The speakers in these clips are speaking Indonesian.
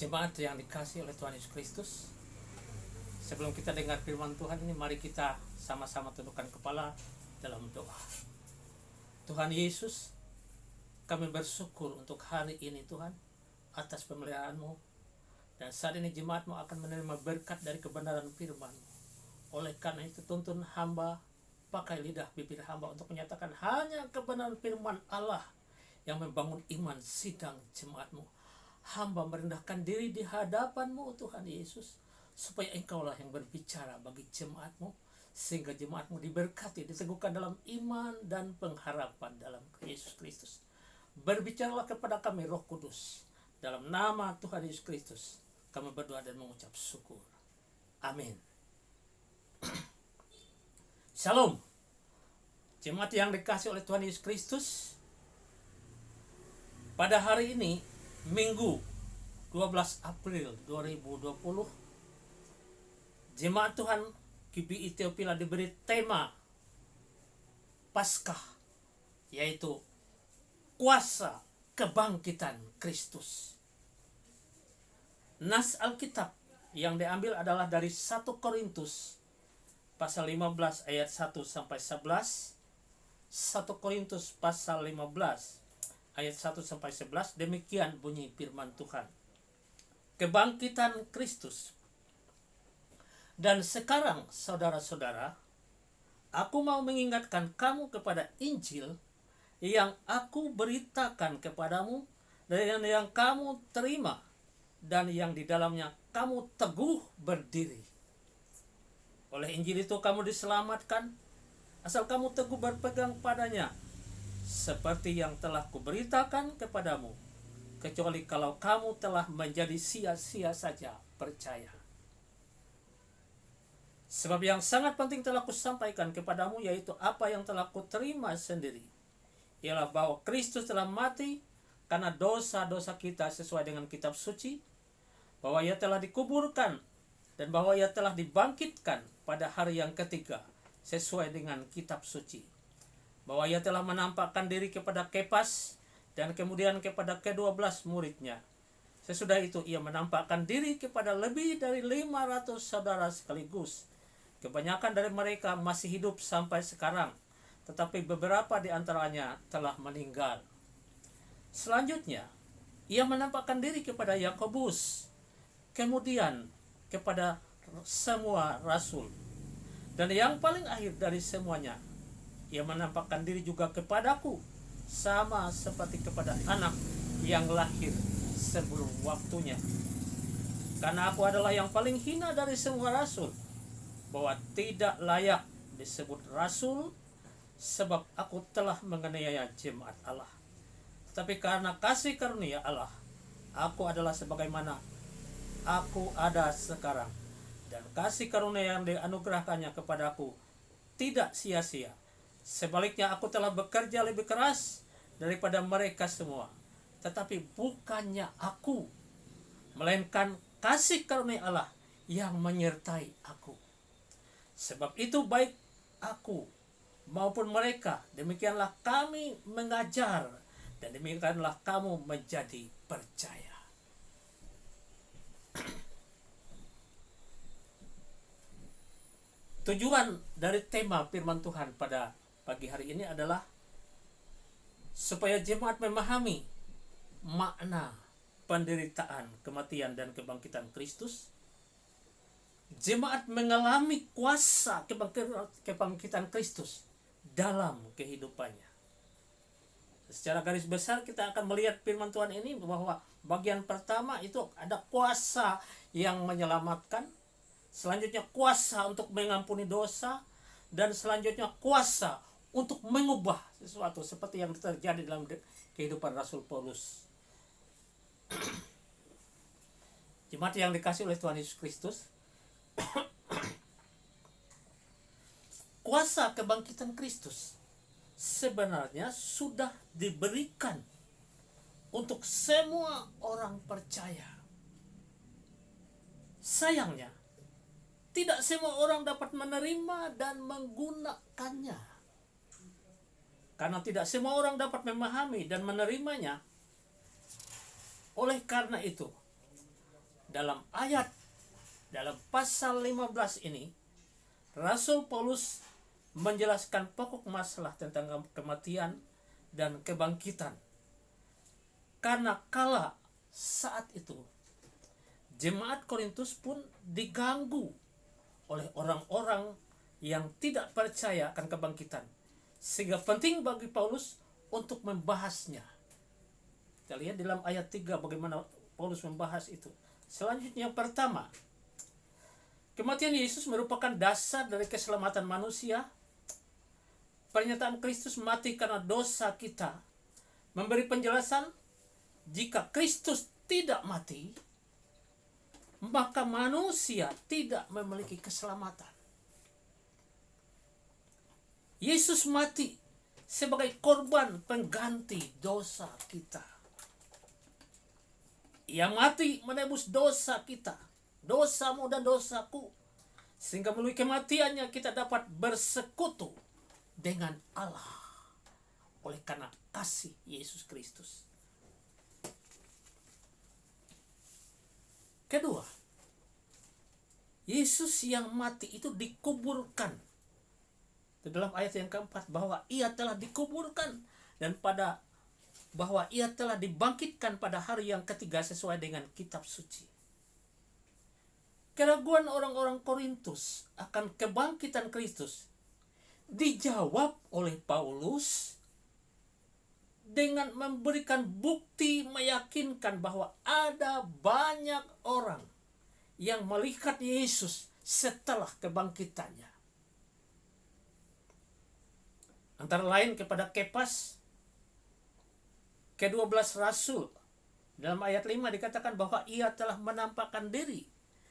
Jemaat yang dikasih oleh Tuhan Yesus Kristus, sebelum kita dengar firman Tuhan ini, mari kita sama-sama tundukkan kepala dalam doa. Tuhan Yesus, kami bersyukur untuk hari ini Tuhan, atas pemeliharaan-Mu. Dan saat ini jemaat-Mu akan menerima berkat dari kebenaran firman-Mu. Oleh karena itu tuntun hamba, pakai lidah bibir hamba untuk menyatakan hanya kebenaran firman Allah yang membangun iman sidang jemaat-Mu. Hamba merendahkan diri di hadapan-Mu Tuhan Yesus, supaya Engkaulah yang berbicara bagi jemaat-Mu, sehingga jemaat-Mu diberkati, diteguhkan dalam iman dan pengharapan dalam Yesus Kristus. Berbicaralah kepada kami Roh Kudus, dalam nama Tuhan Yesus Kristus kami berdoa dan mengucap syukur. Amin. Shalom. Jemaat yang dikasih oleh Tuhan Yesus Kristus, pada hari ini Minggu 12 April 2020, Jemaat Tuhan GBI Theopila diberi tema Paskah, yaitu kuasa kebangkitan Kristus. Nas Alkitab yang diambil adalah dari 1 Korintus pasal 15 ayat 1 sampai 11. 1 Korintus pasal 15 ayat 1 sampai 11, demikian bunyi firman Tuhan. Kebangkitan Kristus. Dan sekarang saudara-saudara, aku mau mengingatkan kamu kepada Injil yang aku beritakan kepadamu dan yang kamu terima dan yang di dalamnya kamu teguh berdiri. Oleh Injil itu kamu diselamatkan, asal kamu teguh berpegang padanya, seperti yang telah kuberitakan kepadamu, kecuali kalau kamu telah menjadi sia-sia saja percaya. Sebab yang sangat penting telah kusampaikan kepadamu, yaitu apa yang telah kuterima sendiri, ialah bahwa Kristus telah mati karena dosa-dosa kita sesuai dengan kitab suci, bahwa ia telah dikuburkan, dan bahwa ia telah dibangkitkan pada hari yang ketiga sesuai dengan kitab suci, bahwa ia telah menampakkan diri kepada Kefas dan kemudian kepada ke-12 muridnya. Sesudah itu ia menampakkan diri kepada lebih dari 500 saudara sekaligus. Kebanyakan dari mereka masih hidup sampai sekarang, tetapi beberapa di antaranya telah meninggal. Selanjutnya, ia menampakkan diri kepada Yakobus, kemudian kepada semua rasul. Dan yang paling akhir dari semuanya, ia menampakkan diri juga kepadaku, sama seperti kepada anak yang lahir sebelum waktunya. Karena aku adalah yang paling hina dari semua rasul, bahwa tidak layak disebut rasul, sebab aku telah menganiaya jemaat Allah. Tetapi karena kasih karunia Allah, aku adalah sebagaimana aku ada sekarang. Dan kasih karunia yang dianugerahkannya kepadaku tidak sia-sia. Sebaliknya aku telah bekerja lebih keras daripada mereka semua. Tetapi bukannya aku, melainkan kasih karunia Allah yang menyertai aku. Sebab itu baik aku maupun mereka, demikianlah kami mengajar, dan demikianlah kamu menjadi percaya. Tujuan dari tema firman Tuhan pada pagi hari ini adalah supaya jemaat memahami makna penderitaan, kematian, dan kebangkitan Kristus. Jemaat mengalami kuasa kebangkitan Kristus dalam kehidupannya. Secara garis besar kita akan melihat firman Tuhan ini bahwa bagian pertama itu ada kuasa yang menyelamatkan, selanjutnya kuasa untuk mengampuni dosa, dan selanjutnya kuasa untuk mengubah sesuatu seperti yang terjadi dalam kehidupan Rasul Paulus. Jemaat yang dikasih oleh Tuhan Yesus Kristus, kuasa kebangkitan Kristus sebenarnya sudah diberikan untuk semua orang percaya. Sayangnya, tidak semua orang dapat menerima dan menggunakannya. Karena tidak semua orang dapat memahami dan menerimanya. Oleh karena itu, dalam pasal 15 ini, Rasul Paulus menjelaskan pokok masalah tentang kematian dan kebangkitan. Karena kala saat itu jemaat Korintus pun diganggu oleh orang-orang yang tidak percaya akan kebangkitan, sehingga penting bagi Paulus untuk membahasnya. Kita lihat dalam ayat 3 bagaimana Paulus membahas itu. Selanjutnya, yang pertama, kematian Yesus merupakan dasar dari keselamatan manusia. Pernyataan Kristus mati karena dosa kita memberi penjelasan jika Kristus tidak mati, maka manusia tidak memiliki keselamatan. Yesus mati sebagai korban pengganti dosa kita. Ia mati menebus dosa kita, dosamu dan dosaku, sehingga melalui kematiannya kita dapat bersekutu dengan Allah oleh karena kasih Yesus Kristus. Kedua, Yesus yang mati itu dikuburkan. Di dalam ayat yang keempat, bahwa ia telah dikuburkan, dan bahwa ia telah dibangkitkan pada hari yang ketiga sesuai dengan kitab suci. Keraguan orang-orang Korintus akan kebangkitan Kristus dijawab oleh Paulus dengan memberikan bukti meyakinkan bahwa ada banyak orang yang melihat Yesus setelah kebangkitannya. Antara lain kepada Kepas, ke-12 rasul. Dalam ayat 5 dikatakan bahwa ia telah menampakkan diri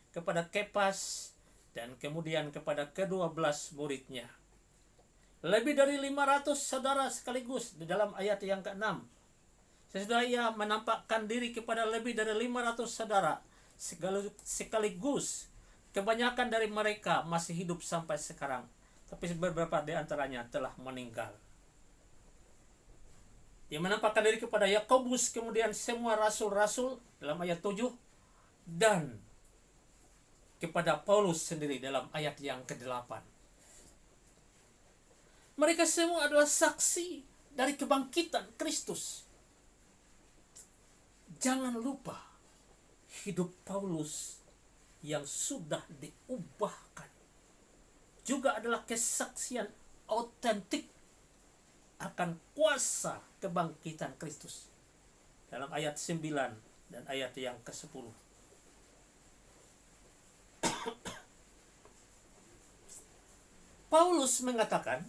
kepada Kepas dan kemudian kepada ke-12 muridnya. Lebih dari 500 saudara sekaligus di dalam ayat yang ke-6. Sesudah ia menampakkan diri kepada lebih dari 500 saudara sekaligus. Kebanyakan dari mereka masih hidup sampai sekarang, tapi beberapa di antaranya telah meninggal. Dia menampakkan diri kepada Yakobus, kemudian semua rasul-rasul dalam ayat 7, dan kepada Paulus sendiri dalam ayat yang ke-8. Mereka semua adalah saksi dari kebangkitan Kristus. Jangan lupa, hidup Paulus yang sudah diubahkan juga adalah kesaksian autentik akan kuasa kebangkitan Kristus. Dalam ayat 9 dan ayat yang ke-10. Paulus mengatakan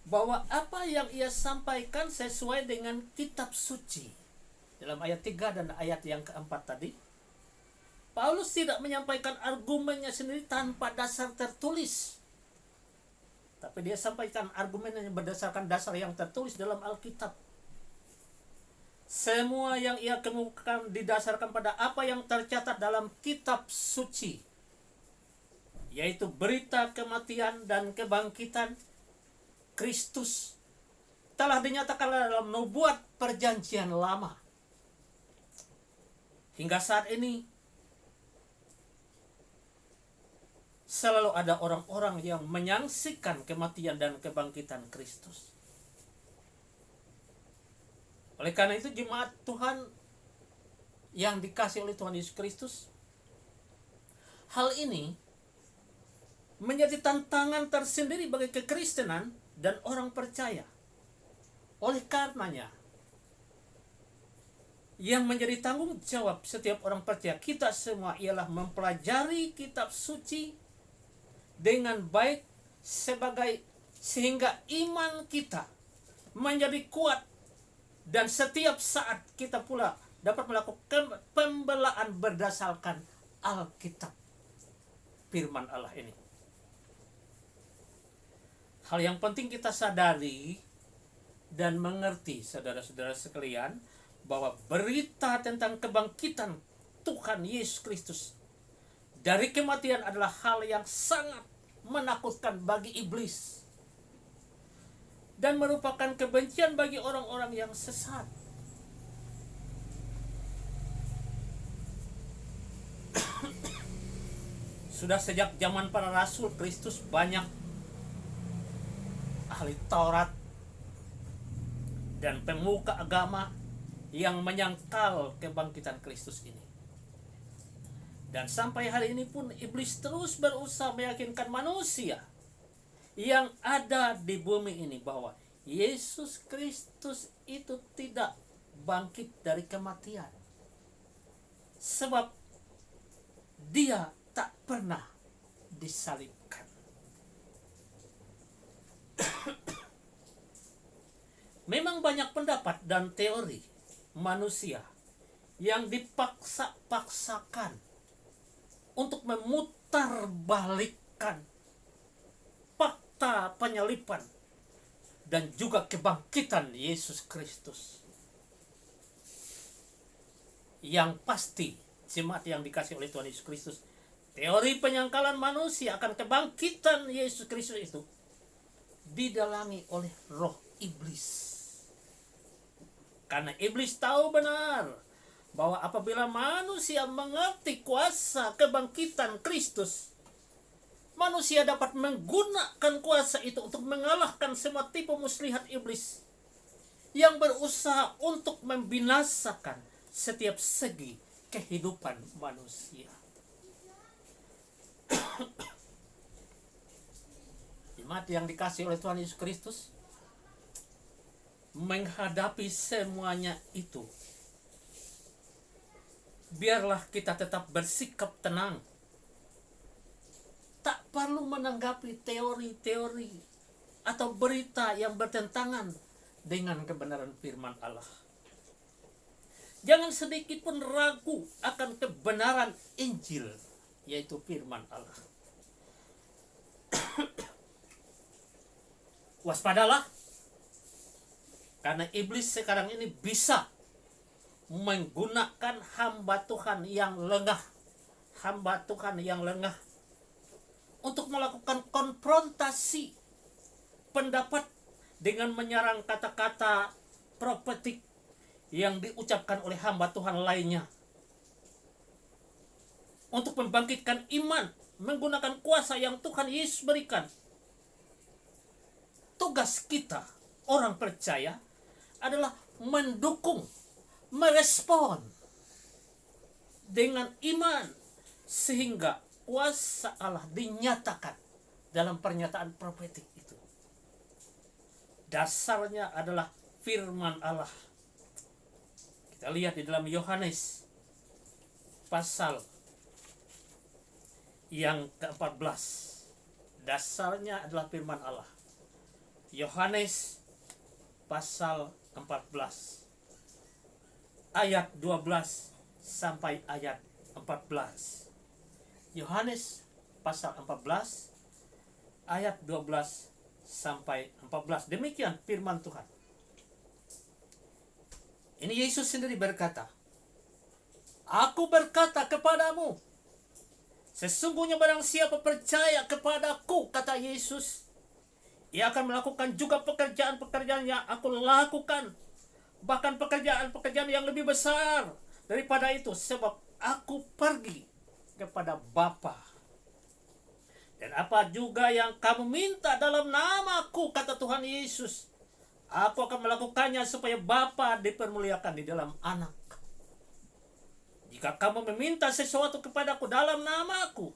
bahwa apa yang ia sampaikan sesuai dengan kitab suci. Dalam ayat 3 dan ayat yang ke-4 tadi, Paulus tidak menyampaikan argumennya sendiri tanpa dasar tertulis, tapi dia sampaikan argumennya berdasarkan dasar yang tertulis dalam Alkitab. Semua yang ia kemukakan didasarkan pada apa yang tercatat dalam kitab suci, yaitu berita kematian dan kebangkitan Kristus telah dinyatakan dalam nubuat perjanjian lama. Hingga saat ini selalu ada orang-orang yang menyaksikan kematian dan kebangkitan Kristus. Oleh karena itu, jemaat Tuhan yang dikasihi oleh Tuhan Yesus Kristus, hal ini menjadi tantangan tersendiri bagi kekristenan dan orang percaya. Oleh karenanya, yang menjadi tanggung jawab setiap orang percaya kita semua ialah mempelajari kitab suci dengan baik sehingga iman kita menjadi kuat, dan setiap saat kita pula dapat melakukan pembelaan berdasarkan Alkitab, firman Allah ini. Hal yang penting kita sadari dan mengerti, saudara-saudara sekalian, bahwa berita tentang kebangkitan Tuhan Yesus Kristus dari kematian adalah hal yang sangat menakutkan bagi iblis dan merupakan kebencian bagi orang-orang yang sesat. Sudah sejak zaman para rasul Kristus, banyak ahli Taurat dan pemuka agama yang menyangkal kebangkitan Kristus ini. Dan sampai hari ini pun iblis terus berusaha meyakinkan manusia yang ada di bumi ini bahwa Yesus Kristus itu tidak bangkit dari kematian, sebab dia tak pernah disalibkan. Memang banyak pendapat dan teori manusia yang dipaksa-paksakan untuk memutarbalikkan fakta penyaliban dan juga kebangkitan Yesus Kristus. Yang pasti, jemaat yang dikasih oleh Tuhan Yesus Kristus, teori penyangkalan manusia akan kebangkitan Yesus Kristus itu didalangi oleh roh iblis. Karena iblis tahu benar bahwa apabila manusia mengerti kuasa kebangkitan Kristus, manusia dapat menggunakan kuasa itu untuk mengalahkan semua tipu muslihat iblis yang berusaha untuk membinasakan setiap segi kehidupan manusia. Jemaat yang dikasih oleh Tuhan Yesus Kristus, menghadapi semuanya itu, biarlah kita tetap bersikap tenang. Tak perlu menanggapi teori-teori atau berita yang bertentangan dengan kebenaran firman Allah. Jangan sedikit pun ragu akan kebenaran Injil, yaitu firman Allah. Waspadalah, karena iblis sekarang ini bisa menggunakan hamba Tuhan yang lengah untuk melakukan konfrontasi pendapat dengan menyerang kata-kata profetik yang diucapkan oleh hamba Tuhan lainnya, untuk membangkitkan iman menggunakan kuasa yang Tuhan Yesus berikan. Tugas kita, orang percaya, adalah mendukung, merespon dengan iman, sehingga kuasa Allah dinyatakan dalam pernyataan profetik itu. Dasarnya adalah firman Allah. Kita lihat di dalam Yohanes pasal yang ke-14. Dasarnya adalah firman Allah. Yohanes pasal 14 ayat 12 sampai ayat 14. Yohanes pasal 14 ayat 12 sampai 14. Demikian firman Tuhan. Ini Yesus sendiri berkata, "Aku berkata kepadamu, sesungguhnya barang siapa percaya kepadaku," kata Yesus, "ia akan melakukan juga pekerjaan-pekerjaan yang aku lakukan, bahkan pekerjaan-pekerjaan yang lebih besar daripada itu, sebab aku pergi kepada Bapa. Dan apa juga yang kamu minta dalam namaku," kata Tuhan Yesus, "aku akan melakukannya supaya Bapa dipermuliakan di dalam Anak. Jika kamu meminta sesuatu kepadaku dalam namaku,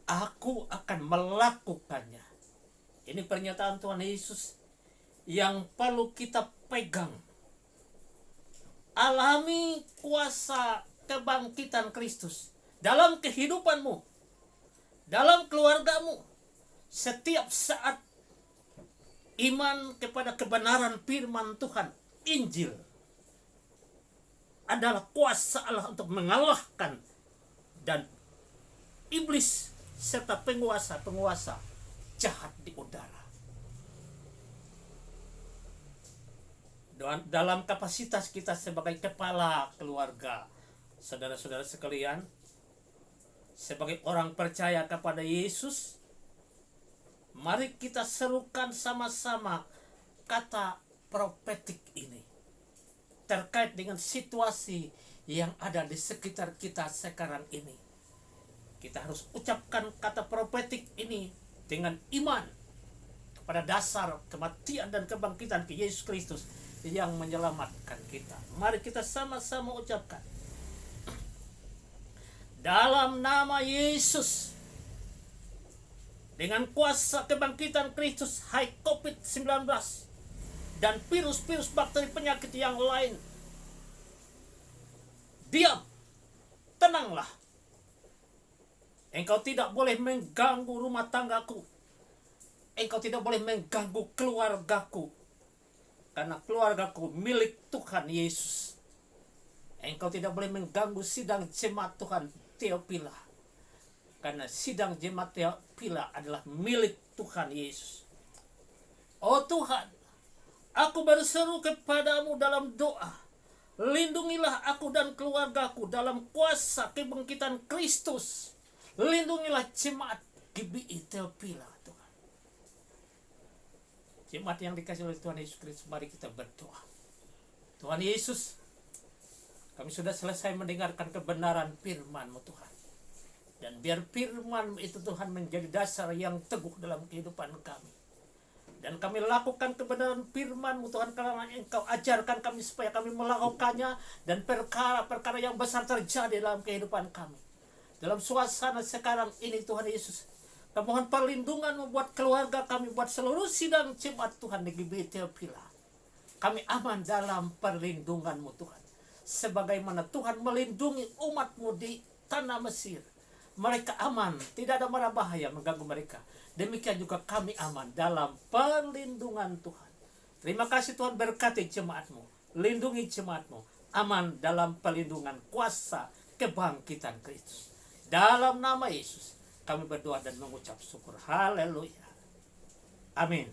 aku akan melakukannya." Ini pernyataan Tuhan Yesus yang perlu kita pegang. Alami kuasa kebangkitan Kristus dalam kehidupanmu, dalam keluargamu, setiap saat. Iman kepada kebenaran firman Tuhan, Injil, adalah kuasa Allah untuk mengalahkan dan iblis serta penguasa-penguasa jahat di udara. Dalam kapasitas kita sebagai kepala keluarga, saudara-saudara sekalian, sebagai orang percaya kepada Yesus, mari kita serukan sama-sama kata profetik ini terkait dengan situasi yang ada di sekitar kita sekarang ini. Kita harus ucapkan kata profetik ini dengan iman pada dasar kematian dan kebangkitan ke Yesus Kristus yang menyelamatkan kita. Mari kita sama-sama ucapkan. Dalam nama Yesus, dengan kuasa kebangkitan Kristus, hai COVID-19 dan virus-virus bakteri penyakit yang lain, diam, tenanglah. Engkau tidak boleh mengganggu rumah tanggaku. Engkau tidak boleh mengganggu keluargaku. Karena keluargaku milik Tuhan Yesus. Engkau tidak boleh mengganggu sidang jemaat Tuhan Theophila. Karena sidang jemaat Theophila adalah milik Tuhan Yesus. Oh Tuhan, aku berseru kepadamu dalam doa. Lindungilah aku dan keluargaku dalam kuasa kebangkitan Kristus. Lindungilah jemaat GBI Theophila, Tuhan. Jemaat yang dikasih oleh Tuhan Yesus Kristus, mari kita berdoa. Tuhan Yesus, kami sudah selesai mendengarkan kebenaran firman-Mu, Tuhan. Dan biar firman itu, Tuhan, menjadi dasar yang teguh dalam kehidupan kami. Dan kami lakukan kebenaran firman-Mu, Tuhan, karena Engkau ajarkan kami supaya kami melakukannya. Dan perkara-perkara yang besar terjadi dalam kehidupan kami. Dalam suasana sekarang ini, Tuhan Yesus, kami mohon perlindungan-Mu buat keluarga kami, buat seluruh sidang jemaat Tuhan di GBI Theophila. Kami aman dalam perlindungan-Mu, Tuhan. Sebagaimana Tuhan melindungi umat-Mu di tanah Mesir. Mereka aman, tidak ada mara bahaya mengganggu mereka. Demikian juga kami aman dalam perlindungan Tuhan. Terima kasih Tuhan, berkati jemaat-Mu. Lindungi jemaat-Mu. Aman dalam perlindungan kuasa kebangkitan Kristus. Dalam nama Yesus kami berdoa dan mengucap syukur. Haleluya. Amin.